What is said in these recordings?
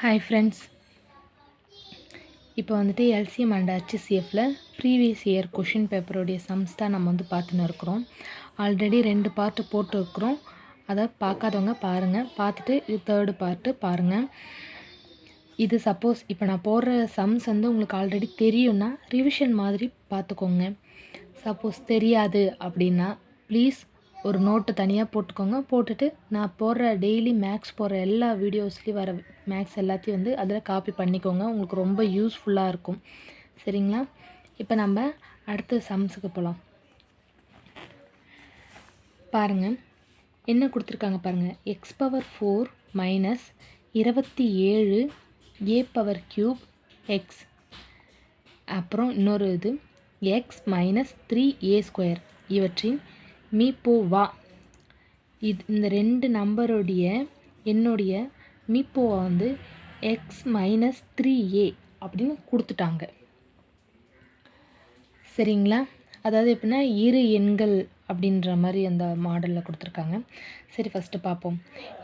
Hi friends, இப்போ வந்துட்டு LCM and ஹச்சிசிஎஃப்பில் ப்ரீவியஸ் இயர் கொஷின் பேப்பருடைய சம்ஸ் தான் நம்ம வந்து பார்த்துன்னு இருக்கிறோம். ஆல்ரெடி 2 பார்ட்டு போட்டுருக்குறோம். அதை பார்க்காதவங்க பாருங்கள், பார்த்துட்டு இது 3rd பார்ட்டு பாருங்கள். இது சப்போஸ் இப்போ நான் போடுற சம்ஸ் வந்து உங்களுக்கு ஆல்ரெடி தெரியும்னா ரிவிஷன் மாதிரி பார்த்துக்கோங்க. சப்போஸ் தெரியாது அப்படின்னா ப்ளீஸ் ஒரு நோட்டு தனியாக போட்டுக்கோங்க. போட்டுட்டு நான் போடுற டெய்லி மேக்ஸ் போடுற எல்லா வீடியோஸ்லேயும் வர மேக்ஸ் எல்லாத்தையும் வந்து அதில் காப்பி பண்ணிக்கோங்க. உங்களுக்கு ரொம்ப யூஸ்ஃபுல்லாக இருக்கும். சரிங்களா? இப்போ நம்ம அடுத்த சம்ஸுக்கு போகலாம். பாருங்கள் என்ன கொடுத்துருக்காங்க பாருங்கள். X power 4 minus 27 a power cube X, அப்புறம் இன்னொரு இது எக்ஸ் மைனஸ் 3a ஸ்கொயர் இவற்றின் மீப்போவா. இந்த 2 நம்பருடைய என்னுடைய மீப்போவா வந்து எக்ஸ் மைனஸ் 3a அப்படின்னு கொடுத்துட்டாங்க. சரிங்களா? அதாவது எப்படின்னா இரு எண்கள் அப்படின்ற மாதிரி அந்த மாடலில் கொடுத்துருக்காங்க. சரி, ஃபஸ்ட்டு பார்ப்போம்.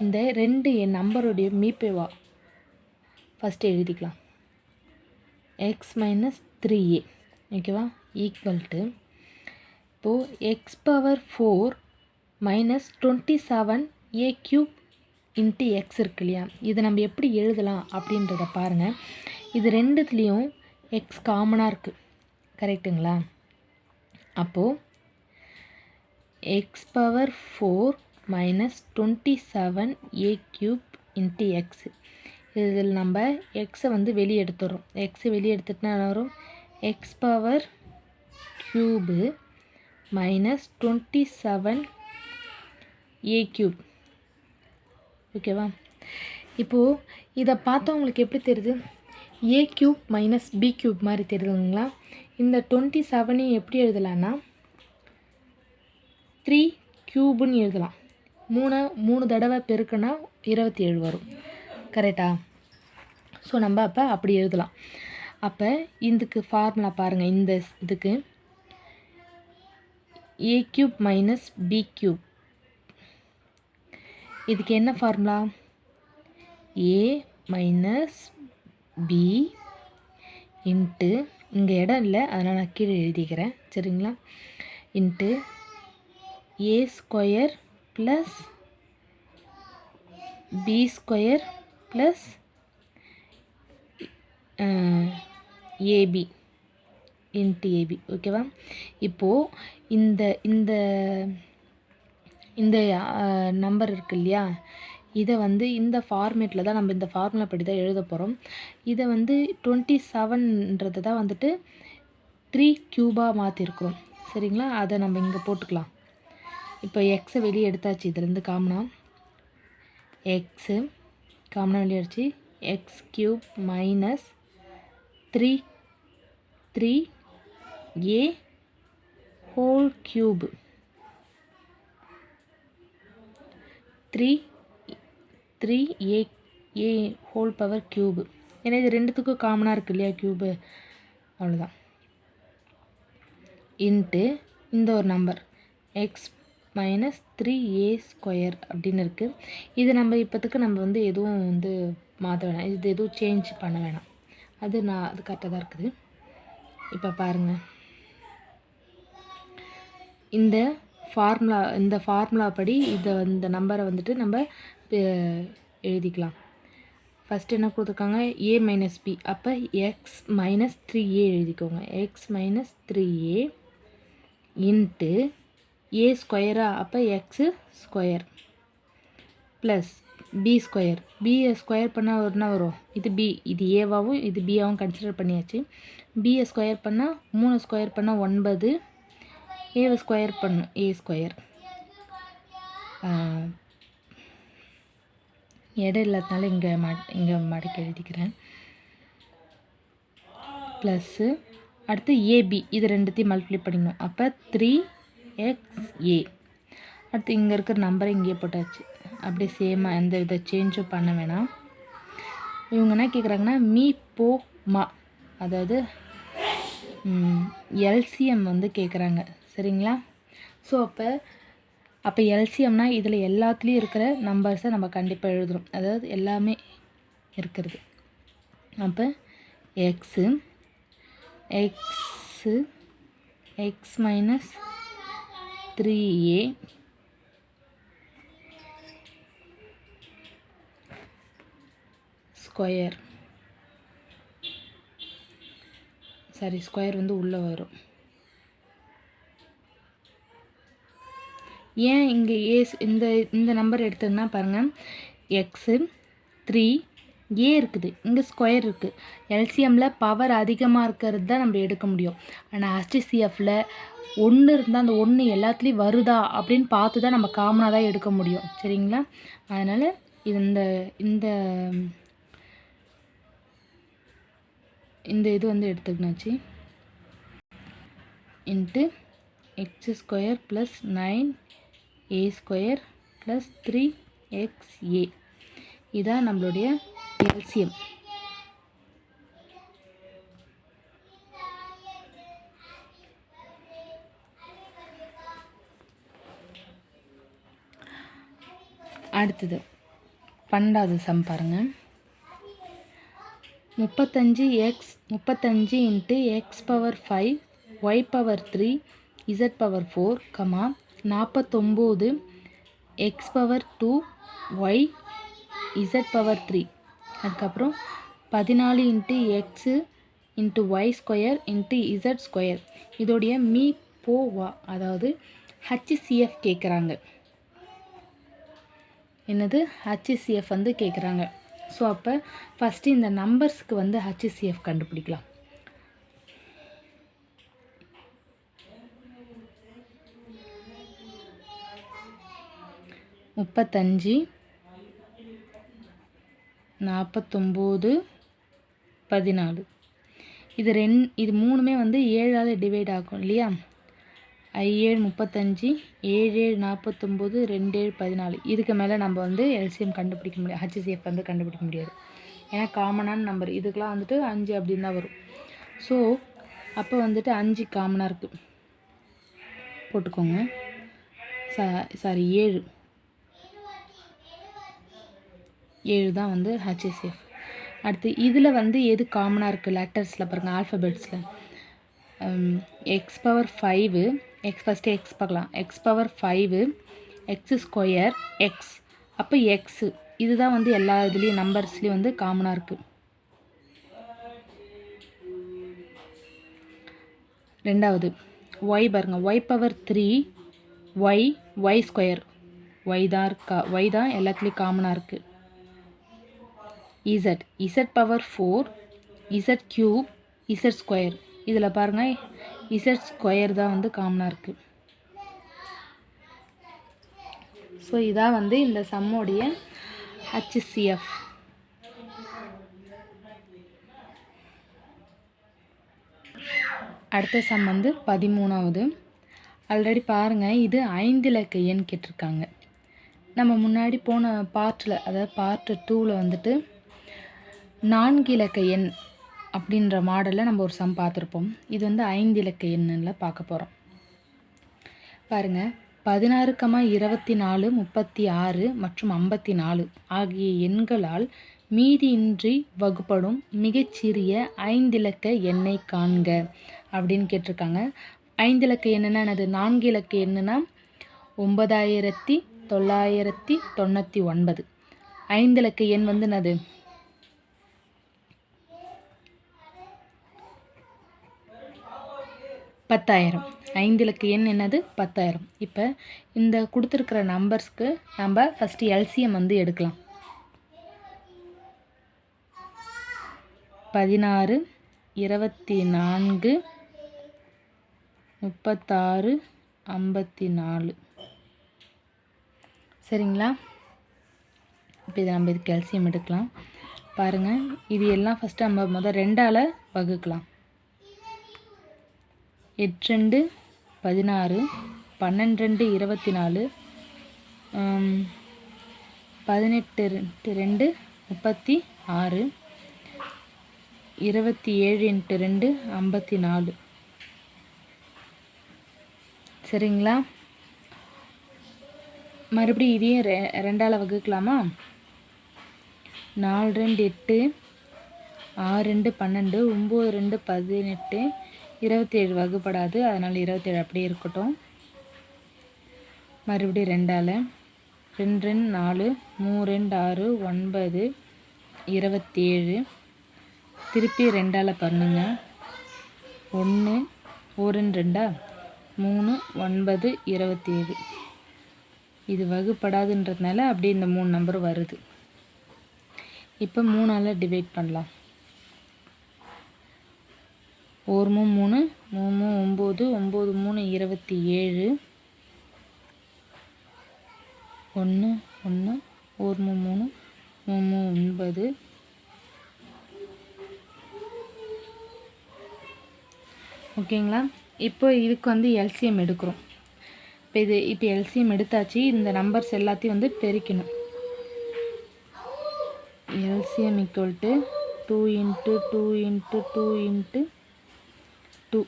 இந்த 2 நம்பருடைய மீப்போவா ஃபஸ்ட்டு எழுதிக்கலாம். எக்ஸ் மைனஸ் 3a ஓகேவா ஈக்குவல் டு, இப்போது X power 4 minus 27 a cube into X இருக்கு இல்லையா, இதை நம்ம எப்படி எழுதலாம் அப்படின்றத பாருங்கள். இது ரெண்டுத்துலேயும் எக்ஸ் காமனாக இருக்குது, கரெக்டுங்களா? அப்போது X power 4 minus 27 a cube into X, இதில் நம்ம எக்ஸை வந்து வெளியே எடுத்துடுறோம். எக்ஸை வெளியே எடுத்துட்டுனா வரும் X power cube minus 27 a cube. ஓகேவா? இப்போது இதை பார்த்தா உங்களுக்கு எப்படி தெரியுது? a cube minus b cube மாதிரி தெரியுதுங்களா? இந்த 27 எப்படி எழுதலான்னா 3 க்யூபுன்னு எழுதலாம். 3 தடவை பெருக்குனா 27 வரும், கரெக்டா? ஸோ நம்ம அப்போ அப்படி எழுதலாம். அப்போ இதுக்கு ஃபார்முலா பாருங்கள். இந்த இதுக்கு a cube minus b cube, இதுக்கு என்ன formula? a minus b into, இங்கே இடம் இல்லை அதனால் நான் கீழே எழுதிக்கிறேன், சரிங்களா? Into a square plus b square plus ab into ab. ஓகேவா? இப்போது இந்த இந்த இந்த நம்பர் இருக்கு இல்லையா, இதை வந்து இந்த ஃபார்மேட்டில் தான் நம்ம இந்த ஃபார்முலா படி தான் எழுத போகிறோம். இதை வந்து 27ன்றது தான் வந்துட்டு 3 க்யூபாக மாற்றிருக்கிறோம், சரிங்களா? அதை நம்ம இங்கே போட்டுக்கலாம். இப்போ எக்ஸை வெளியே எடுத்தாச்சு, இதுலேருந்து காமனாக எக்ஸு காமனாக வெளியே எடுத்து X cube minus 3a whole cube 3a whole power cube. ஏன்னா இது ரெண்டுத்துக்கும் காமனாக இருக்குது இல்லையா க்யூபு, அவ்வளோதான். இன்ட்டு இந்த ஒரு number X minus 3a square அப்படின்னு இருக்குது. இது நம்ம இப்போத்துக்கு நம்ம வந்து எதுவும் வந்து மாற்ற வேணாம், இது எதுவும் சேஞ்ச் பண்ண வேணாம். அது கரெக்டாக தான் இருக்குது. இப்போ பாருங்கள், இந்த ஃபார்முலா படி இந்த நம்பரை வந்துட்டு நம்ம எழுதிக்கலாம். ஃபஸ்ட்டு என்ன கொடுத்துருக்காங்க? a மைனஸ் b, அப்போ எக்ஸ் மைனஸ் 3a எழுதிக்கோங்க. X minus 3a into a ஸ்கொயரா, அப்போ x square plus b square. b square பண்ணால் என்ன வரும்? இது b, இது ஏவாகவும் இது பியாகவும் கன்சிடர் பண்ணியாச்சு. b ஸ்கொயர் பண்ணால் 3 ஸ்கொயர் பண்ணால் 9, ஏவை ஸ்கொயர் பண்ணும் a ஸ்கொயர். இடம் இல்லாதனால இங்கே மடக்கி எழுதிக்கிறேன். ப்ளஸ்ஸு அடுத்து ஏபி, இது ரெண்டுத்தையும் மல்டிப்ளை பண்ணிக்கணும். அப்போ 3xa. அடுத்து இங்கே இருக்கிற நம்பரை இங்கே போட்டாச்சு. அப்படியே சேமாக எந்த வித சேஞ்சும் பண்ண வேணாம். இவங்க என்ன கேட்குறாங்கன்னா மீப்போமா, அதாவது எல்சிஎம் வந்து கேட்குறாங்க, சரிங்களா? ஸோ அப்போ எல்சிஎம்னா இதில் எல்லாத்துலேயும் இருக்கிற நம்பர்ஸை நம்ம கண்டிப்பாக எழுதுகிறோம். அதாவது எல்லாமே இருக்கிறது. அப்போ x x X minus 3a square, sorry square வந்து உள்ளே வரும். ஏன் இங்கே இந்த நம்பர் எடுத்தோம்னா பாருங்கள், எக்ஸு 3a இருக்குது, இங்கே ஸ்கொயர் இருக்குது. எல்சிஎம்மில் பவர் அதிகமாக இருக்கிறது தான் நம்ம எடுக்க முடியும். ஆனால் HCFல 1 இருந்தால் அந்த 1 எல்லாத்துலேயும் வருதா அப்படின்னு பார்த்து தான் நம்ம காமனாக தான் எடுக்க முடியும். சரிங்களா? அதனால் இந்த இது வந்து எடுத்துக்கணாச்சு. Into x square plus 9a square plus 3xa. இதான் நம்மளுடைய எல்சிஎம். அடுத்தது 12வது சம் பாருங்கள். 35 into x power 5 y power 3 z power 4, 49 x power 2 y z power 3. அதுக்கப்புறம் 14 into x into y square into z square. இதோடைய மீ-போ-வா, அதாவது HCF கேட்குறாங்க. என்னது? HCF வந்து கேட்குறாங்க. ஸோ அப்போ ஃபஸ்ட்டு இந்த நம்பர்ஸ்க்கு வந்து HCF கண்டுபிடிக்கலாம். முப்பத்தஞ்சு 49 14. இது மூணுமே வந்து 7ஆல் டிவைட் ஆகும் இல்லையா? 7 35, 7 49, 2 14. இதுக்கு மேலே நம்ம வந்து எல்சிஎம் கண்டுபிடிக்க முடியாது, HCF வந்து கண்டுபிடிக்க முடியாது. ஏன்னா காமனான நம்பர் இதுக்கெலாம் வந்துட்டு 5 அப்படின்னு தான் வரும். ஸோ அப்போ வந்துட்டு 5 காமனாக இருக்குது போட்டுக்கோங்க. சாரி 7 தான் வந்து HCF. அடுத்து இதில் வந்து எது காமனாக இருக்குது லெட்டர்ஸில் பாருங்கள், ஆல்ஃபபெட்ஸில். எக்ஸ் பவர் 5, ஃபஸ்ட்டு எக்ஸ் பார்க்கலாம். X power 5 X square X. அப்போ எக்ஸு இதுதான் வந்து எல்லா இதுலேயும் நம்பர்ஸ்லேயும் வந்து காமனாக இருக்குது. ரெண்டாவது ஒய் பாருங்கள், y power 3 y square, y தான் எல்லாத்துலேயும் காமனாக இருக்குது. Z power 4 z cube z square. இதில் பாருங்கள் இசட் ஸ்கொயர் தான் வந்து காமனாக இருக்குது. ஸோ இதான் வந்து இந்த சம்முடைய HCF. அடுத்த சம் வந்து 13வது. ஆல்ரெடி பாருங்கள், இது 5 இலக்க எண் கேட்டிருக்காங்க. நம்ம முன்னாடி போன பார்ட்டில், அதாவது பார்ட் 2ல் வந்துட்டு 4 இலக்க எண் அப்படின்ற மாடலில் நம்ம ஒரு சம் பார்த்துருப்போம். இது வந்து 5 இலக்க எண்ணில் பார்க்க போகிறோம். பாருங்கள், 16, 24, 36 மற்றும் 54 ஆகிய எண்களால் மீதியின்றி வகுப்படும் மிகச்சிறிய 5 இலக்க எண்ணை காண்க அப்படின்னு கேட்டிருக்காங்க. 5 இலக்க எண்ணுன்னா என்னது? 4 இலக்க எண்ணுனா 9999. 5 இலக்க எண் வந்து என்னது? 10,000. 5 இலக்க எண் என்னது? 10,000. இப்போ இந்த கொடுத்துருக்கிற நம்பர்ஸ்க்கு நம்ம ஃபஸ்ட்டு எல்சிஎம் வந்து எடுக்கலாம். 16, 24, 36, 54. சரிங்களா? இப்போ இதை நம்ம இதுக்கு எல்சிஎம் எடுக்கலாம். பாருங்கள், இது எல்லாம் ஃபஸ்ட்டு நம்ம முதல் 2ஆல் வகுக்கலாம். 8 2 16, 12 24, 18 2 36, 27 × 2 54. சரிங்களா? மறுபடியும் இதையும் 2ஆல் வகுக்கலாமா? 4 2 8, 6 2 12, 9 2 18, 27 வகுப்படாது, அதனால் 27 அப்படியே இருக்கட்டும். மறுபடியும் 2ஆல் 2 2 4, 3 2 6, 9, 27. திருப்பி 2ஆல் பண்ணுங்க. 1 1 2 3 9 27. இது வகுப்படாதுன்றதுனால அப்படியே இந்த 3 நம்பர் வருது. இப்போ 3ஆல் டிவைட் பண்ணலாம். 1 3 3 9 9 3 27. 1 1 1 3 3 9. ஓகேங்களா? இப்போ இதுக்கு வந்து எல்சிஎம் எடுக்கிறோம். இப்போ எல்சிஎம் எடுத்தாச்சு. இந்த நம்பர்ஸ் எல்லாத்தையும் வந்து பெருக்கணும். LCM equal to 2 × 2 × 2 × 2.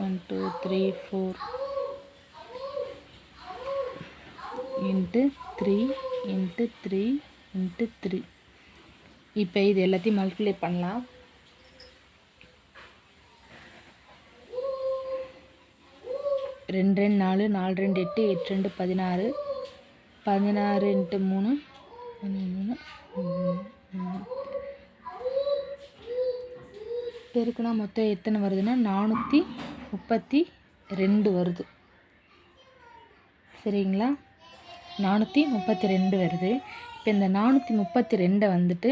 1 2 3 4 × 3 × 3 × 3. இப்போ இது எல்லாத்தையும் மல்டிப்ளை பண்ணலாம். 2 2 4 4 2 8 8 2 16 16 × 3 பெருக்குனா மொத்தம் எத்தனை வருதுன்னா 432 வருது. சரிங்களா? 432 வருது. இப்போ இந்த 432 வந்துட்டு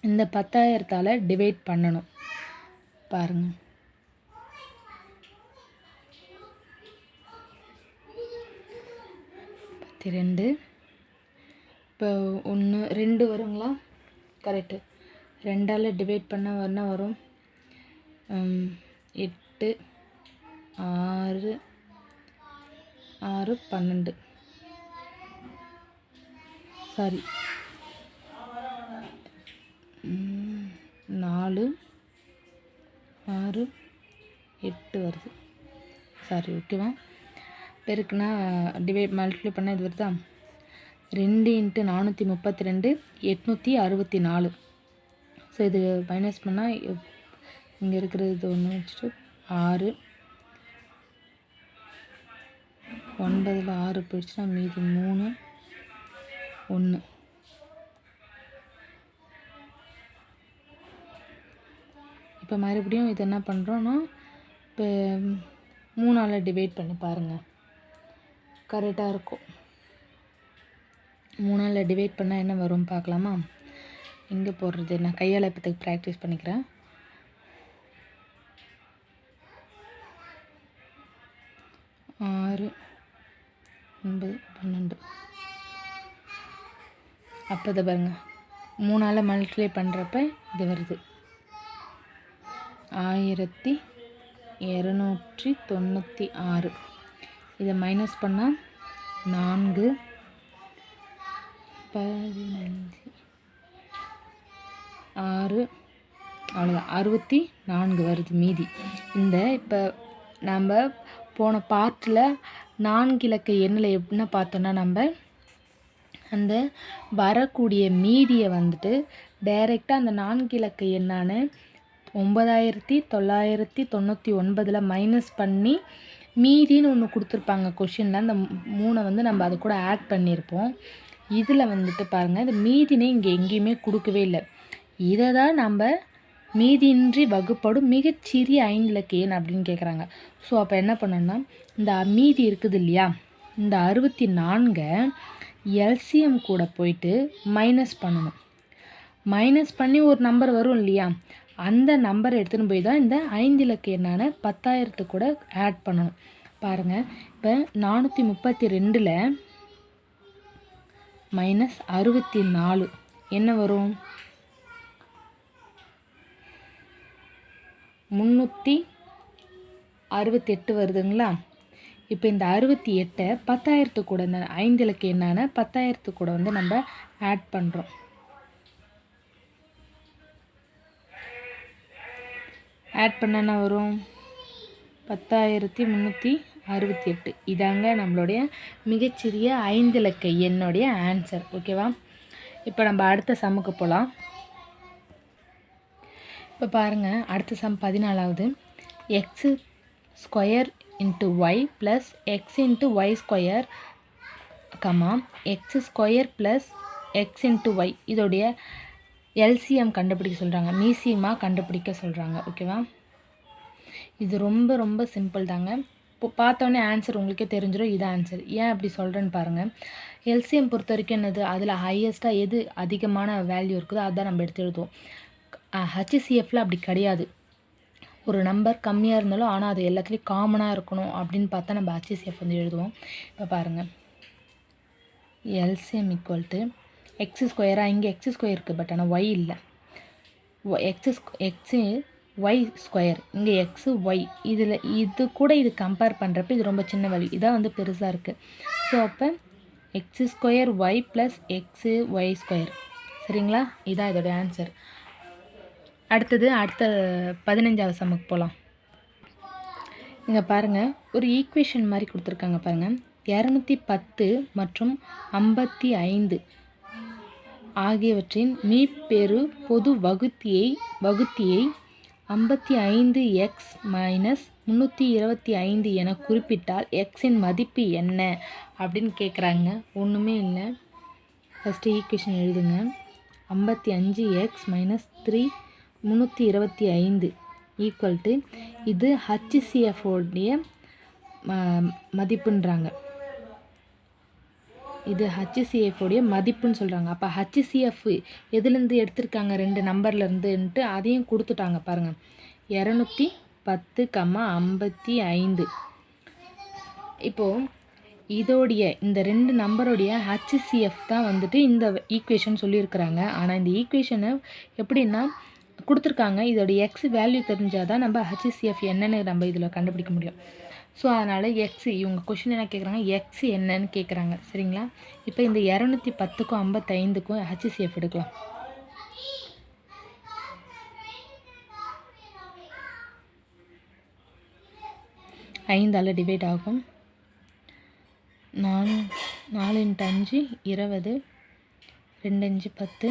இந்த 10,000ஆல் டிவைட் பண்ணணும். பாருங்கள். 2 இப்போ 1 2 வருங்களா? கரெக்டு. 2ஆல் டிவைட் பண்ண என்ன வரும்? 8 6 6 12. சாரி 4 6 8 வருது. சாரி, ஓகேவா? பெருக்குனா டிவைட் மல்டிப்ளை பண்ணால் இது வருதா? 2 × 432 864. ஸோ இது மைனஸ் பண்ணால் இங்கே இருக்கிறது இது ஒன்று வச்சுட்டு 6 9ல் 6 போயிடுச்சுன்னா மீதி 3 1. இப்போ மறுபடியும் இது என்ன பண்ணுறோன்னா இப்போ 3ஆல் டிவைட் பண்ணி பாருங்கள். கரெக்டாக இருக்கும். 3ஆல் டிவைட் பண்ணால் என்ன வரும் பார்க்கலாமா? எங்கே போடுறது? நான் கையால் இப்போதைக்கு ப்ராக்டிஸ் பண்ணிக்கிறேன். 6 9 12. அப்போ இதை பாருங்கள், 3ஆல் மல்டிப்ளை பண்ணுறப்ப இது வருது 1296. இதை மைனஸ் பண்ணால் 4 15 6 அவ்வளோதான் 64 வருது மீதி. இந்த இப்போ நம்ம போன பார்ட்டில் 4 இலக்க எண்ணில் என்ன பார்த்தோன்னா நம்ம அந்த வரக்கூடிய மீதியை வந்துட்டு டைரெக்டாக அந்த 4 இலக்க எண்ணான 9999 மைனஸ் பண்ணி மீதின்னு ஒன்று கொடுத்துருப்பாங்க கொஷினில். அந்த 3 வந்து நம்ம அது கூட ஆட் பண்ணியிருப்போம். இதில் வந்துட்டு பாருங்கள், இந்த மீதினே இங்கே எங்கேயுமே கொடுக்கவே இல்லை. இதை தான் நம்ம மீதியின்றி வகுப்படும் மிகச்சிறிய 5 இலக்க எண் அப்படின்னு கேட்குறாங்க. ஸோ அப்போ என்ன பண்ணணும்னா இந்த மீதி இருக்குது இல்லையா, இந்த 64 எல்சிஎம் கூட போயிட்டு மைனஸ் பண்ணணும். மைனஸ் பண்ணி ஒரு நம்பர் வரும் இல்லையா, அந்த நம்பரை எடுத்துன்னு போய் தான் இந்த 5 இலக்க எண்ணான 10,000 கூட ஆட் பண்ணணும். பாருங்கள், இப்போ 432ல் மைனஸ் 64 என்ன வரும்? 368 வருதுங்களா? இப்போ இந்த 68 10,000 கூட இந்த 5 இலக்க எண்ணான 10,000 கூட வந்து நம்ம ஆட் பண்ணுறோம். ஆட் பண்ண என்ன வரும்? 10,368. இதாங்க நம்மளுடைய மிகச்சிறிய 5 இலக்க எண்ணுடைய ஆன்சர். ஓகேவா? இப்போ நம்ம அடுத்த சம்முக்கு போகலாம். இப்போ பாருங்கள், அடுத்த சம் 14வது. X square into y plus x into y square comma x square plus x into y இதோடைய எல்சிஎம் கண்டுபிடிக்க சொல்கிறாங்க, மீசியமாக கண்டுபிடிக்க சொல்கிறாங்க. ஓகேவா? இது ரொம்ப ரொம்ப சிம்பிள் தாங்க. இப்போ பார்த்தோன்னே ஆன்சர் உங்களுக்கே தெரிஞ்சிடும், இது ஆன்சர். ஏன் அப்படி சொல்கிறேன்னு பாருங்கள். எல்சிஎம் பொறுத்த வரைக்கும் என்னது, அதில் ஹையஸ்ட்டாக எது அதிகமான வேல்யூ இருக்குதோ அதுதான் நம்ம எடுத்து எழுதுவோம். ஹச்சிசிஎஃப்பில் அப்படி கிடையாது. ஒரு நம்பர் கம்மியாக இருந்தாலும் ஆனால் அது எல்லாத்துலேயும் காமனாக இருக்கணும் அப்படின்னு பார்த்தா நம்ம ஹச்சிசிஎஃப் வந்து எழுதுவோம். இப்போ பாருங்கள், எல்சிஎம் ஈக்குவல் டு எக்ஸ் ஸ்கொயராக, இங்கே எக்ஸ் ஸ்கொயர் இருக்குது பட் ஆனால் ஒய் இல்லை. எக்ஸு ஒய் ஸ்கொயர், இங்கே எக்ஸு ஒய், இதில் இது கூட இது கம்பேர் பண்ணுறப்ப இது ரொம்ப சின்ன வேல்யூ, இதான் வந்து பெருசாக இருக்குது. ஸோ அப்போ x square y plus x y square. சரிங்களா? இதான் இதோடைய ஆன்சர். அடுத்த 15வது சம்முக்கு போகலாம். இங்கே பாருங்கள், ஒரு ஈக்குவேஷன் மாதிரி கொடுத்துருக்காங்க பாருங்கள். 210 மற்றும் 55 ஆகியவற்றின் மீப்பெரு பொது வகுத்தியை 55x மைனஸ் 325 என குறிப்பிட்டால் எக்ஸின் மதிப்பு என்ன அப்படின்னு கேட்குறாங்க. ஒன்றுமே இல்லை, ஃபஸ்ட்டு ஈக்குவேஷன் எழுதுங்க. 55x மைனஸ் 325 ஈக்குவல் டு இது ஹச்சிசிஎஃப்ஓடைய மதிப்புன்றாங்க. இது ஹச்சிசிஎஃப்ஓடைய மதிப்புன்னு சொல்கிறாங்க. அப்போ ஹச்சிசிஎஃப் எதுலேருந்து எடுத்திருக்காங்க, 2 நம்பர்லேருந்துன்ட்டு அதையும் கொடுத்துட்டாங்க பாருங்கள். 210,55. இப்போது இதோடைய இந்த 2 நம்பருடைய ஹச்சிசிஎஃப் தான் வந்துட்டு இந்த ஈக்குவேஷன் சொல்லியிருக்கிறாங்க. ஆனால் இந்த ஈக்குவேஷனை எப்படின்னா கொடுத்துருக்காங்க, இதோடைய எக்ஸ் வேல்யூ தெரிஞ்சால் தான் நம்ம ஹச்சிசிஎஃப் என்னென்னு நம்ம இதில் கண்டுபிடிக்க முடியும். ஸோ அதனால் எக்ஸ், இவங்க கொஷின் என்ன கேட்குறாங்க, எக்ஸ் என்னன்னு கேட்குறாங்க. சரிங்களா? இப்போ இந்த 210க்கும் 55க்கும் ஹச்சிசிஎஃப் எடுக்கலாம். ஐந்தால் டிவைட் ஆகும். 4 × 5 20, 2 5 10,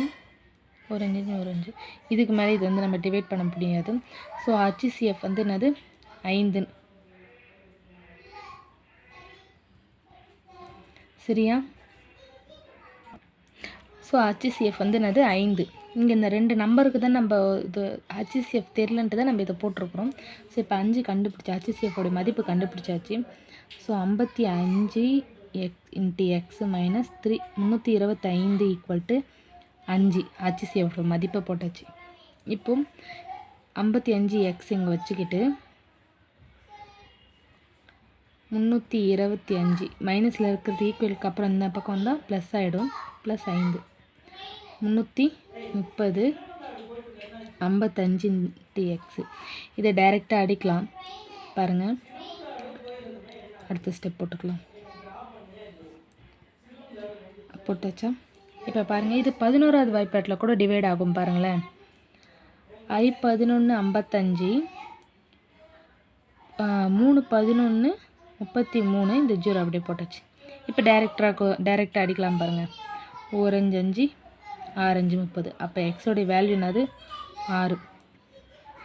1 5 1 5. இதுக்கு மேலே இது வந்து நம்ம டிவைட் பண்ண முடியாது. ஸோ ஹச்சிசிஎஃப் வந்து என்னது, 5. சரியா? ஸோ ஹச்சிசிஎஃப் வந்து என்னது, 5. இங்கே இந்த 2 நம்பருக்கு தான் நம்ம இது ஹச்சிசிஎஃப் தெரியலன்ட்டு தான் நம்ம இதை போட்டிருக்கிறோம். ஸோ இப்போ 5 கண்டுபிடிச்சா ஹச்சிசிஎஃபோடைய மதிப்பு கண்டுபிடிச்சாச்சு. So 55 into X minus 325 equal to 5 HCF மதிப்பை போட்டாச்சு. இப்போ 55x இங்கே வச்சுக்கிட்டு 325 மைனஸில் இருக்கிறது ஈக்குவலுக்கு அப்புறம் இந்த பக்கம் வந்தால் ப்ளஸ் ஆகிடும். Plus 5 330 55 into x. இதை டைரெக்டாக அடிக்கலாம் பாருங்கள். அடுத்த ஸ்டெப் போட்டுக்கலாம். போட்டாச்சா? இப்போ பாருங்கள், இது 11வது வாய்ப்பாட்டில் கூட டிவைட் ஆகும் பாருங்களேன். I11 55, 3 11 33, இந்த 0 அப்படியே போட்டாச்சு. இப்போ டைரெக்டாக அடிக்கலாம் பாருங்கள். 1 5 5 6 5 30. அப்போ எக்ஸோடைய வேல்யூ என்னது, 6.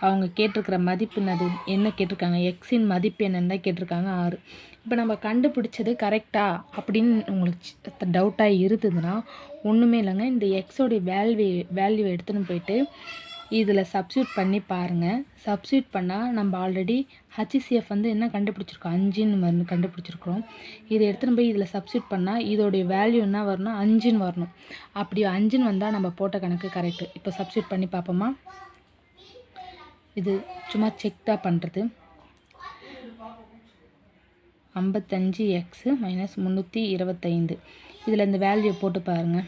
அவங்க கேட்டிருக்கிற மதிப்பு என்னது, என்ன கேட்டிருக்காங்க, எக்ஸின் மதிப்பு என்னன்னு தான் கேட்டிருக்காங்க, 6. இப்போ நம்ம கண்டுபிடிச்சது கரெக்டா அப்படின்னு உங்களுக்கு டவுட்டாக இருந்ததுன்னா ஒன்றுமே இல்லைங்க, இந்த எக்ஸோடைய வேல்யூ எடுத்துன்னு போயிட்டு இதில் சப்ஸ்டியூட் பண்ணி பாருங்கள். சப்ஸ்டியூட் பண்ணால் நம்ம ஆல்ரெடி ஹச்சிசிஎஃப் வந்து என்ன கண்டுபிடிச்சிருக்கோம், 5ன்னு கண்டுபிடிச்சிருக்கிறோம். இதை எடுத்துகிட்டு போய் இதில் சப்ஸ்டியூட் பண்ணால் இதோடைய வேல்யூ என்ன வரணும், 5ன்னு வரணும். அப்படி 5ன்னு வந்தால் நம்ம போட்ட கணக்கு கரெக்டு. இப்போ சப்ஸ்டியூட் பண்ணி பார்ப்போமா? இது சும்மா செக் தான் பண்ணுறது. 55x மைனஸ் 325 இதில் இந்த வேல்யூ போட்டு பாருங்கள்.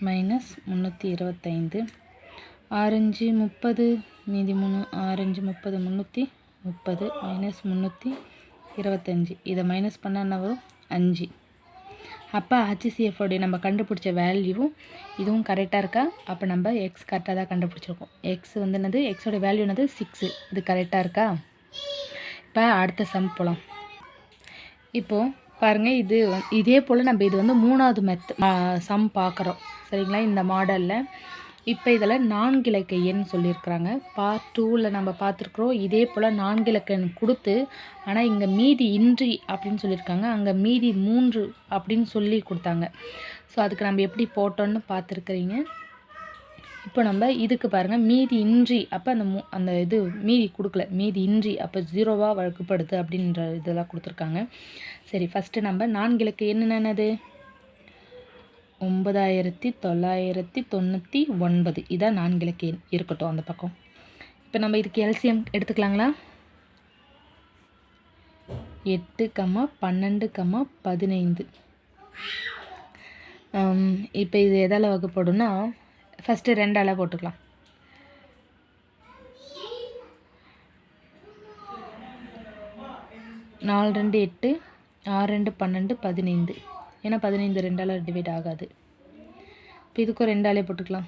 மைனஸ் 325, 6 5 30 மீதி 3, 6 5 30 330 மைனஸ் 325. இதை மைனஸ் பண்ணால் என்ன வரும், 5. அப்போ ஹச்சிசிஎஃப்ஓடைய நம்ம கண்டுபிடிச்ச வேல்யூவும் இதுவும் கரெக்டாக இருக்கா? அப்போ நம்ம எக்ஸ் கரெக்டாக தான் கண்டுபிடிச்சிருக்கோம். எக்ஸ் வந்து என்னது, எக்ஸோடைய வேல்யூ என்னது, 6. இது கரெக்டாக இருக்கா? இப்போ அடுத்த சம் போகலாம். இப்போது பாருங்கள், இதே போல் நம்ம இது வந்து 3வது சம் பார்க்குறோம் சரிங்களா, இந்த மாடலில். இப்போ இதில் 4 இலக்க எண் சொல்லியிருக்கிறாங்க. பார்ட் 2ல் நம்ம பார்த்துருக்குறோம். இதே போல் 4 இலக்க எண் கொடுத்து, ஆனால் இங்கே மீதி இன்றி அப்படின்னு சொல்லியிருக்காங்க, அங்கே மீதி 3 அப்படின்னு சொல்லி கொடுத்தாங்க. ஸோ அதுக்கு நம்ம எப்படி போட்டோன்னு பார்த்துருக்குறீங்க. இப்போ நம்ம இதுக்கு பாருங்கள், மீதி இன்றி, அப்போ அந்த இது மீதி கொடுக்கல, மீதி இன்றி, அப்போ 0வா வகுப்படுது அப்படின்ற இதெல்லாம் கொடுத்துருக்காங்க. சரி, ஃபஸ்ட்டு நம்ம 4 இலக்க என்னென்னது 9999. இதான் 4 இலக்க எண் இருக்கட்டும் அந்த பக்கம். இப்போ நம்ம இதுக்கு எல்சிஎம் எடுத்துக்கலாங்களா? 8, 12, 15. இப்போ இது எதால் வகுப்படும்னா, ஃபஸ்ட்டு 2ஆல் போட்டுக்கலாம். 4 2 8, 6 2 12, 15. ஏன்னா 15 2ஆல் டிவைட் ஆகாது. இப்போ இதுக்கும் 2ஆலே போட்டுக்கலாம்.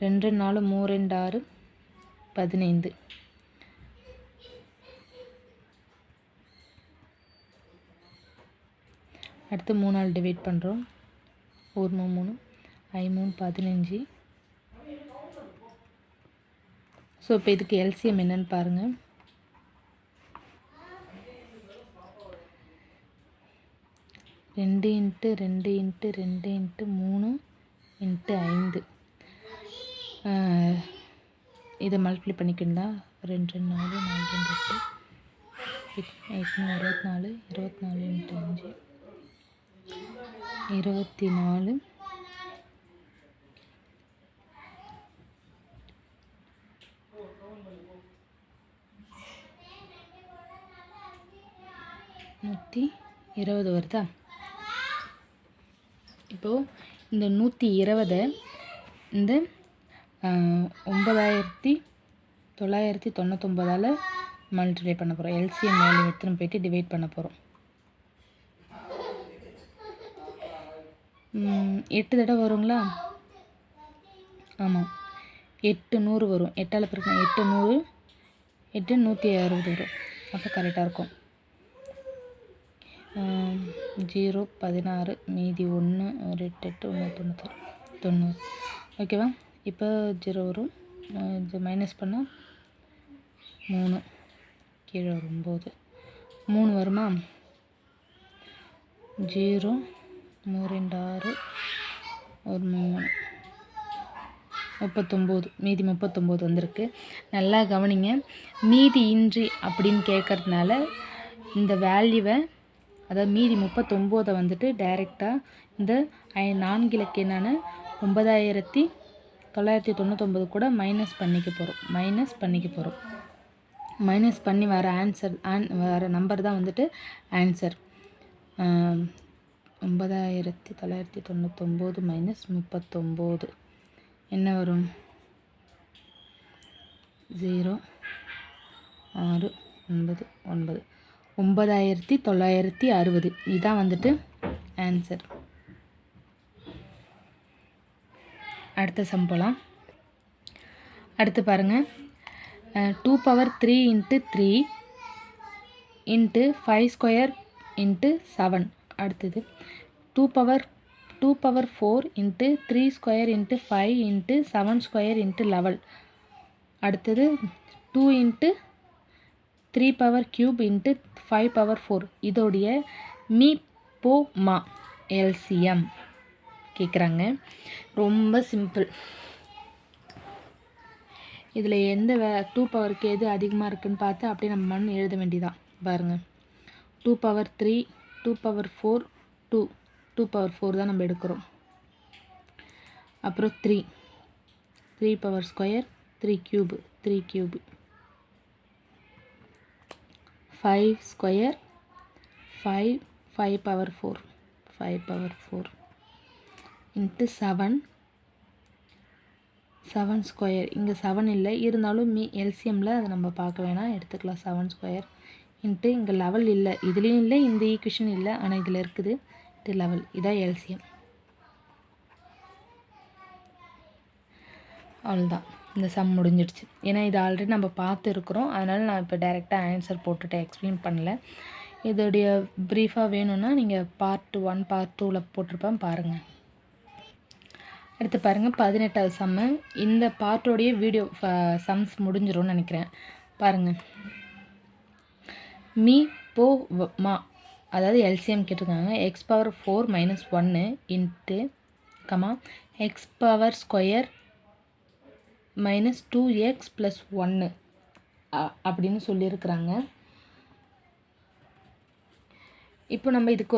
2 4 3 2 6 15. அடுத்து 3ஆல் டிவைட் பண்ணுறோம். 4 3 5 15. ஸோ இப்போ இதுக்கு எல்சிஎம் என்னன்னு பாருங்கள். 2 × 2 × 2 × 3 × 5. இதை மல்டிப்ளை பண்ணிக்கிண்டா 2 4 4 8 8 24 24 × 5 24. நூற்றி 20 வருதா? இப்போது இந்த 120 இந்த 9999ஆல் மல்டிப்ளை பண்ண போகிறோம். எல்சிஎம் வேல்யூ எடுத்துன்னு போயிட்டு டிவைட் பண்ண போகிறோம். 8 தடவை வருங்களா? ஆமாம், 800 வரும். 8ஆல் பெருக்கணும், 800, 8 160 வரும். அப்போ கரெக்டாக இருக்கும். 0 16, மீதி 1 1 8 8 1 90. ஓகேவா? இப்போ 0 வரும். இது மைனஸ் பண்ணால் 3 கீழே வரும். 9 3 வருமா? 0 3 2 6 ஒரு 3 39. மீதி 39 வந்திருக்கு. நல்லா கவனிங்க. மீதி இன்றி அப்படின்னு கேட்கறதுனால இந்த வேல்யூவை, அதாவது மீதி 39 வந்துட்டு டைரெக்டாக இந்த 4 இலக்க எண்ணான 9999 கூட மைனஸ் பண்ணிக்க போகிறோம். மைனஸ் பண்ணி வர ஆன்சர் வர நம்பர் தான் வந்துட்டு ஆன்சர். 9999 மைனஸ் 39 என்ன வரும்? 0 6 9 9 9960. இதுதான் வந்துட்டு ஆன்சர். அடுத்த சம் போகலாம். அடுத்து பாருங்கள், 2 power 3 × 3 × 5 square × 7. அடுத்தது 2 power 4 × 3 square × 5 × 7 square × 11. அடுத்தது 2 × 3 power cube × 5 power 4. இதோடைய மீ/மா எல்சிஎம் கேட்குறாங்க. ரொம்ப சிம்பிள். இதில் எந்த 2 பவருக்கு எது அதிகமாக இருக்குதுன்னு பார்த்து அப்படியே நம்ம மண் எழுத வேண்டியதான். பாருங்கள், 2 power 3, 2 power 4, 2 power 4 தான் நம்ம எடுக்கிறோம். அப்புறம் 3 power square, 3 cube 5 square, 5 power 4 into 7 square. இங்கே 7 இல்லை, இருந்தாலும் எல்சிஎம்மில் அதை நம்ம பார்க்க வேணாம், எடுத்துக்கலாம். 7 square இன்ட்டு இங்கே லெவல் இல்லை, இதுலேயும் இல்லை, இந்த ஈக்குவேஷன் இல்லை, ஆனால் இதில் இருக்குது லெவல். இதான் எல்சிஎம். அவ்வளோதான், இந்த சம் முடிஞ்சிடுச்சு. ஏன்னா இது ஆல்ரெடி நம்ம பார்த்து இருக்கிறோம், அதனால் நான் இப்போ டைரெக்டாக ஆன்சர் போட்டுட்டு எக்ஸ்பிளைன் பண்ணல. இதோடைய ப்ரீஃபாக வேணும்னா நீங்கள் பார்ட் 1 பார்ட் 2ல் போட்டிருப்பேன் பாருங்கள். அடுத்து பாருங்கள் 18வது சம்மு. இந்த பார்ட்டோடைய வீடியோ சம்ஸ் முடிஞ்சிரும்னு நினைக்கிறேன். பாருங்கள், மீ போ மா அதாவது எல்சிஎம் கேட்டிருக்காங்க. X power 4 minus 1 into x power square minus 2x plus 1 அப்படின்னு சொல்லியிருக்கிறாங்க. இப்போ நம்ம இதுக்கு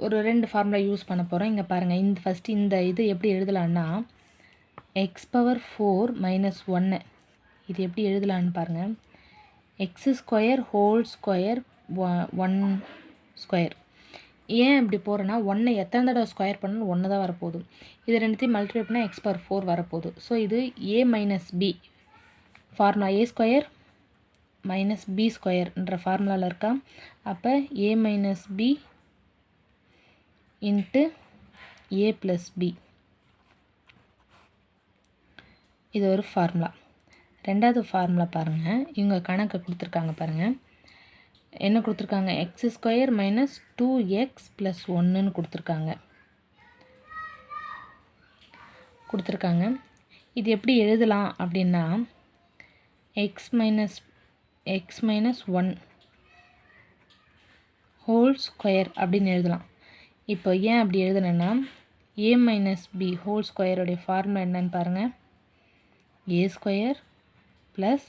ஒரு 2 ஃபார்முலா யூஸ் பண்ண போகிறோம். இங்கே பாருங்கள், ஃபஸ்ட்டு இந்த இது எப்படி எழுதலான்னா எக்ஸ் பவர் 4 மைனஸ் 1 இது எப்படி எழுதலான்னு பாருங்கள். X square whole square 1 square. ஏன் இப்படி போகிறேன்னா 1 எத்தனை தடவை ஸ்கொயர் பண்ணாலும் 1 தான் வரப்போகுது. இது ரெண்டுத்தையும் மல்டிப்ளை பண்ணால் எக்ஸ் பவர் 4 வரப்போகுது. ஸோ இது ஏ மைனஸ் பி ஃபார்முலா, ஏ ஸ்கொயர் மைனஸ் பி ஸ்கொயர்ன்ற ஃபார்முலாவில் இருக்கா. அப்போ ஏ மைனஸ் பி இன்ட்டு ஏ ப்ளஸ் பி, இது ஒரு ஃபார்முலா. ரெண்டாவது ஃபார்முலா பாருங்கள், இவங்க கணக்கை கொடுத்துருக்காங்க பாருங்கள். என்ன கொடுத்துருக்காங்க, x square minus 2x plus 1ன்னு கொடுத்துருக்காங்க. இது எப்படி எழுதலாம் அப்படின்னா எக்ஸ் மைனஸ் 1 ஹோல் ஸ்கொயர் அப்படின்னு எழுதலாம். இப்போ ஏன் அப்படி எழுதணுன்னா ஏ மைனஸ் பி ஹோல் ஸ்கொயருடைய ஃபார்முலா என்னன்னு பாருங்கள். A square plus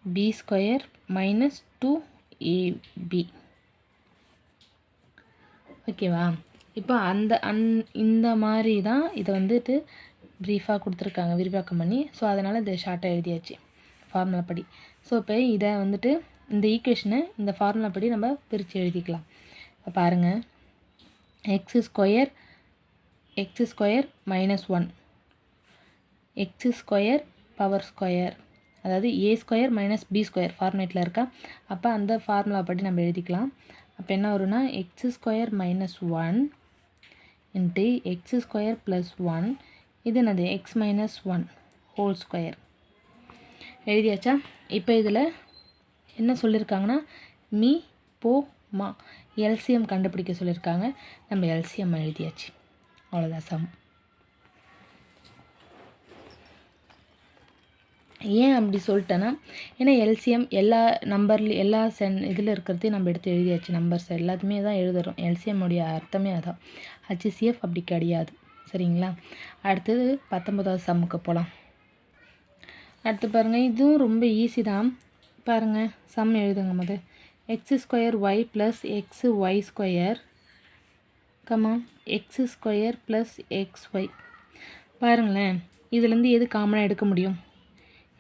b square minus 2ab. ஓகேவா? இப்போ இந்த மாதிரி தான் இதை வந்துட்டு ப்ரீஃபாக கொடுத்துருக்காங்க விரிவாக்கம் பண்ணி. ஸோ அதனால் இதை ஷார்ட்டாக எழுதியாச்சு ஃபார்முலா படி. ஸோ இப்போ இதை வந்துட்டு இந்த ஈக்குவேஷனை இந்த ஃபார்முலா படி நம்ம பிரித்து எழுதிக்கலாம். இப்போ பாருங்கள், X square minus 1 X square power square, அதாவது ஏ ஸ்கொயர் மைனஸ் பி ஸ்கொயர் ஃபார்மேட்டில் இருக்கா. அப்போ அந்த ஃபார்முலா படி நம்ம எழுதிக்கலாம். அப்போ என்ன வரும்னா X square minus 1 into x square plus 1, இது என்னது எக்ஸ் மைனஸ் 1 ஹோல் ஸ்கொயர். எழுதியாச்சா? இப்போ இதில் என்ன சொல்லியிருக்காங்கன்னா மீ போ மா எல்சிஎம் கண்டுபிடிக்க சொல்லியிருக்காங்க. நம்ம எல்சிஎம் எழுதியாச்சு, அவ்வளோதான் சம். ஏன் அப்படி சொல்லிட்டேன்னா, ஏன்னா எல்சிஎம் எல்லா இதில் இருக்கிறதையும் நம்ம எடுத்து எழுதியாச்சு. நம்பர்ஸ் எல்லாத்தையுமே தான் எழுதுகிறோம். எல்சிஎம் உடைய அர்த்தமே அதான். ஹச்சிசிஎஃப் அப்படி கிடையாது. சரிங்களா? அடுத்தது 19வது சம்முக்கு போகலாம். அடுத்து பாருங்கள், இதுவும் ரொம்ப ஈஸி தான். பாருங்கள், சம் எழுதுங்க. முதல் x square y plus x y square x square plus x y. பாருங்களேன், இதுலேருந்து எது காமனாக எடுக்க முடியும்?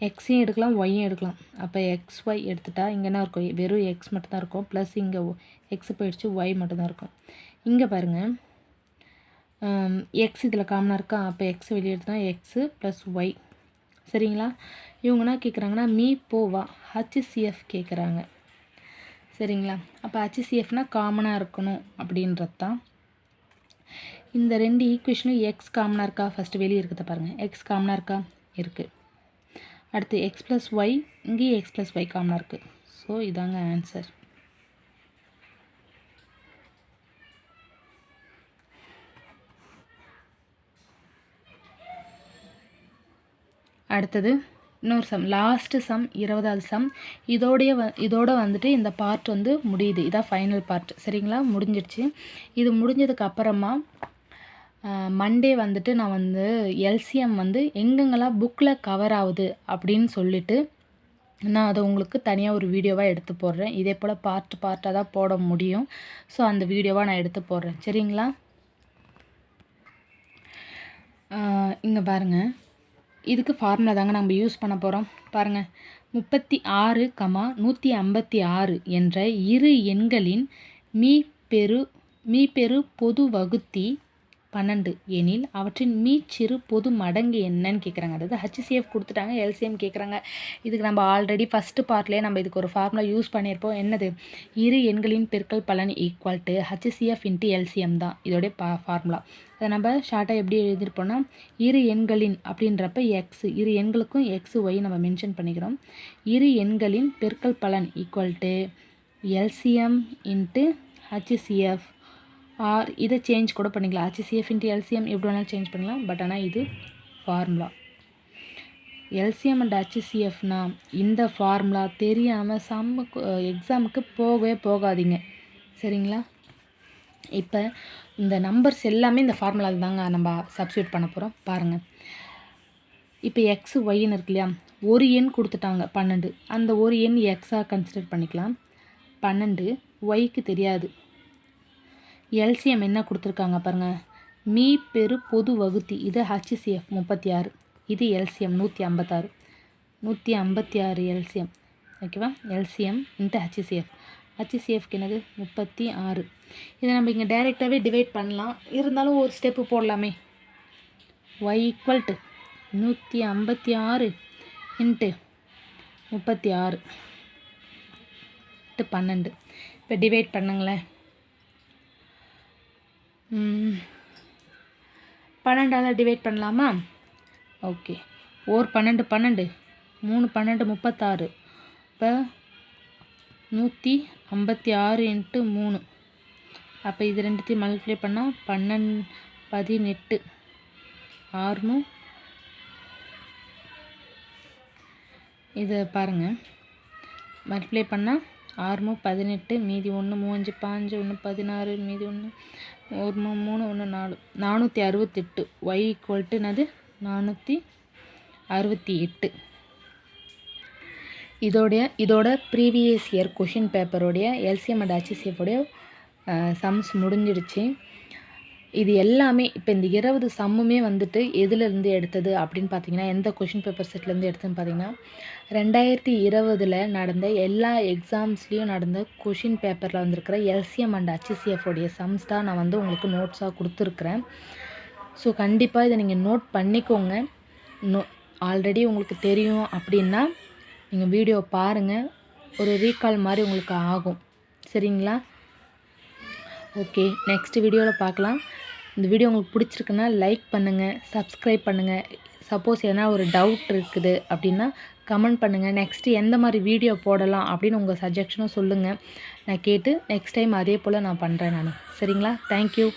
எக்ஸையும் எடுக்கலாம், ஒய்யும் எடுக்கலாம். அப்போ எக்ஸ் ஒய் எடுத்துட்டா இங்கே என்ன இருக்கும், வெறும் எக்ஸ் மட்டும்தான் இருக்கும். ப்ளஸ் இங்கே எக்ஸ் போயிடுச்சு, ஒய் மட்டும்தான் இருக்கும். இங்கே பாருங்கள், எக்ஸ் இதில் காமனாக இருக்கா. அப்போ எக்ஸ் வெளியே எடுத்துனா எக்ஸு ப்ளஸ் ஒய். சரிங்களா? இவங்க என்ன கேட்குறாங்கன்னா மீ போவா ஹச்சிசிஎஃப் கேட்குறாங்க. சரிங்களா? அப்போ ஹச்சிசிஎஃப்னால் காமனாக இருக்கணும் அப்படின்றது தான். இந்த ரெண்டு ஈக்குவேஷனும் எக்ஸ் காமனாக இருக்கா, ஃபஸ்ட்டு வெளியே இருக்கிறத பாருங்கள். எக்ஸ் காமனாக இருக்கா, இருக்குது. அடுத்து எக்ஸ் ப்ளஸ் ஒய், இங்கேயும் எக்ஸ் ப்ளஸ் ஒய் காமனாக இருக்குது. ஸோ இதாங்க ஆன்சர். அடுத்தது இன்னொரு சம், லாஸ்ட்டு சம், 20வது சம். இதோட வந்துட்டு இந்த பார்ட் வந்து முடியுது. இதான் ஃபைனல் பார்ட். சரிங்களா? முடிஞ்சிடுச்சு. இது முடிஞ்சதுக்கு அப்புறமா மண்டே வந்துட்டு நான் வந்து எல்சிஎம் வந்து எங்கெங்கெல்லாம் புக்கில் கவர் ஆகுது அப்படின்னு சொல்லிவிட்டு நான் அதை உங்களுக்கு தனியாக ஒரு வீடியோவாக எடுத்து போடுறேன். இதே போல் பார்ட்டாக தான் போட முடியும். ஸோ அந்த வீடியோவாக நான் எடுத்து போடுறேன். சரிங்களா? இங்கே பாருங்கள், இதுக்கு ஃபார்முலா தாங்க நம்ம யூஸ் பண்ண போகிறோம். பாருங்கள், 36, 156 என்ற இரு எண்களின் மீப்பெரு பொது வகுத்தி 12 எனில் அவற்றின் மீச்சிறு பொது மடங்கு என்னன்னு கேட்குறாங்க. அதாவது ஹச்சிசிஎஃப் கொடுத்துட்டாங்க, எல்சிஎம் கேட்குறாங்க. இதுக்கு நம்ம ஆல்ரெடி ஃபஸ்ட்டு பார்ட்லேயே நம்ம இதுக்கு ஒரு ஃபார்முலா யூஸ் பண்ணியிருப்போம். என்னது, இரு எண்களின் பெருக்கல் பலன் equal to HCF into LCM தான் இதோடைய ஃபார்முலா. அதை நம்ம ஷார்ட்டாக எப்படி எழுதியிருப்போம்னா, இரு எண்களின் அப்படின்றப்ப எக்ஸ், இரு எண்களுக்கும் எக்ஸ் ஒய் நம்ம மென்ஷன் பண்ணிக்கிறோம். இரு எண்களின் பெருக்கல் பலன் equal to LCM into HCF or இதை சேஞ்ச் கூட பண்ணிக்கலாம். ஹச்சிசிஎஃப் இன்ட்டு எல்சிஎம் எப்படி வேணாலும் சேஞ்ச் பண்ணலாம். பட் ஆனால் இது ஃபார்முலா. எல்சிஎம் அண்ட் ஹச்சிசிஎஃப்னா இந்த ஃபார்முலா தெரியாமல் எக்ஸாமுக்கு போகவே போகாதீங்க. சரிங்களா? இப்போ இந்த நம்பர்ஸ் எல்லாமே இந்த ஃபார்முலாவில் தாங்க நம்ம சப்ஸ்டியூட் பண்ண போகிறோம். பாருங்கள், இப்போ எக்ஸ் ஒய்ன்னு இருக்கு இல்லையா, ஒரு எண் கொடுத்துட்டாங்க 12. அந்த ஒரு எண் எக்ஸாக கன்சிடர் பண்ணிக்கலாம். 12 ஒய்க்கு தெரியாது. எல்சிஎம் என்ன கொடுத்துருக்காங்க பாருங்கள், மீ பெரு பொது வகுத்தி, இது ஹச்சிசிஎஃப் 36, இது எல்சிஎம் 156. 156 எல்சிஎம். ஓகேவா? LCM into HCF. ஹச்சிசிஎஃப்க்கு என்னது 36. இதை நம்ம இங்கே டைரெக்டாகவே டிவைட் பண்ணலாம். இருந்தாலும் ஒரு ஸ்டெப்பு போடலாமே. ஒய் ஈக்குவல் டு 156 இன்ட்டு 36 ட்டு 12. இப்போ டிவைட் பண்ணுங்களேன். 12ஆல் டிவைட் பண்ணலாமா? ஓகே. 12 12, 3 12 36. இப்போ 156 இன்ட்டு 3. அப்போ இது ரெண்டுத்தையும் மல்டிப்ளை பண்ணால் 18. 6 இதை பாருங்கள், மல்டிப்ளை பண்ணால் 6 18, மீதி 1 3 5 1 16, மீதி 1 1 3 1 4, 468. ஒய் ஈக்குவல் டு என்னது 468. இதோட ப்ரீவியஸ் இயர் கொஷின் பேப்பரோடைய எல்சிஎம் அண்ட் ஹச்சிசிஎஃபோடைய சம்ஸ் முடிஞ்சிடுச்சு. இது எல்லாமே இப்போ இந்த 20 சம்முமே வந்துட்டு எதுலேருந்து எடுத்தது அப்படின்னு பார்த்தீங்கன்னா, எந்த கொஷின் பேப்பர் செட்லேருந்து எடுத்ததுன்னு பார்த்தீங்கன்னா, 2020 நடந்த எல்லா எக்ஸாம்ஸ்லேயும் நடந்த கொஷின் பேப்பரில் வந்திருக்கிற எல்சிஎம் அண்ட் ஹச்சிசிஎஃபோடைய சம்ஸ் தான் நான் வந்து உங்களுக்கு நோட்ஸாக கொடுத்துருக்குறேன். ஸோ கண்டிப்பாக இதை நீங்கள் நோட் பண்ணிக்கோங்க. ஆல்ரெடி உங்களுக்கு தெரியும் அப்படின்னா நீங்கள் வீடியோ பாருங்கள், ஒரு ரீகால் மாதிரி உங்களுக்கு ஆகும். சரிங்களா? ஓகே, நெக்ஸ்ட் வீடியோவில் பார்க்கலாம். இந்த வீடியோ உங்களுக்கு பிடிச்சிருக்குன்னா லைக் பண்ணுங்கள், சப்ஸ்கிரைப் பண்ணுங்கள். சப்போஸ் எதனா ஒரு டவுட் இருக்குது அப்படின்னா கமெண்ட் பண்ணுங்கள். நெக்ஸ்ட்டு எந்த மாதிரி வீடியோ போடலாம் அப்படின்னு உங்கள் சஜஷனும் சொல்லுங்கள். நான் கேட்டு நெக்ஸ்ட் டைம் அதே போல் நான் பண்ணுறேன் நான். சரிங்களா? தேங்க்யூ.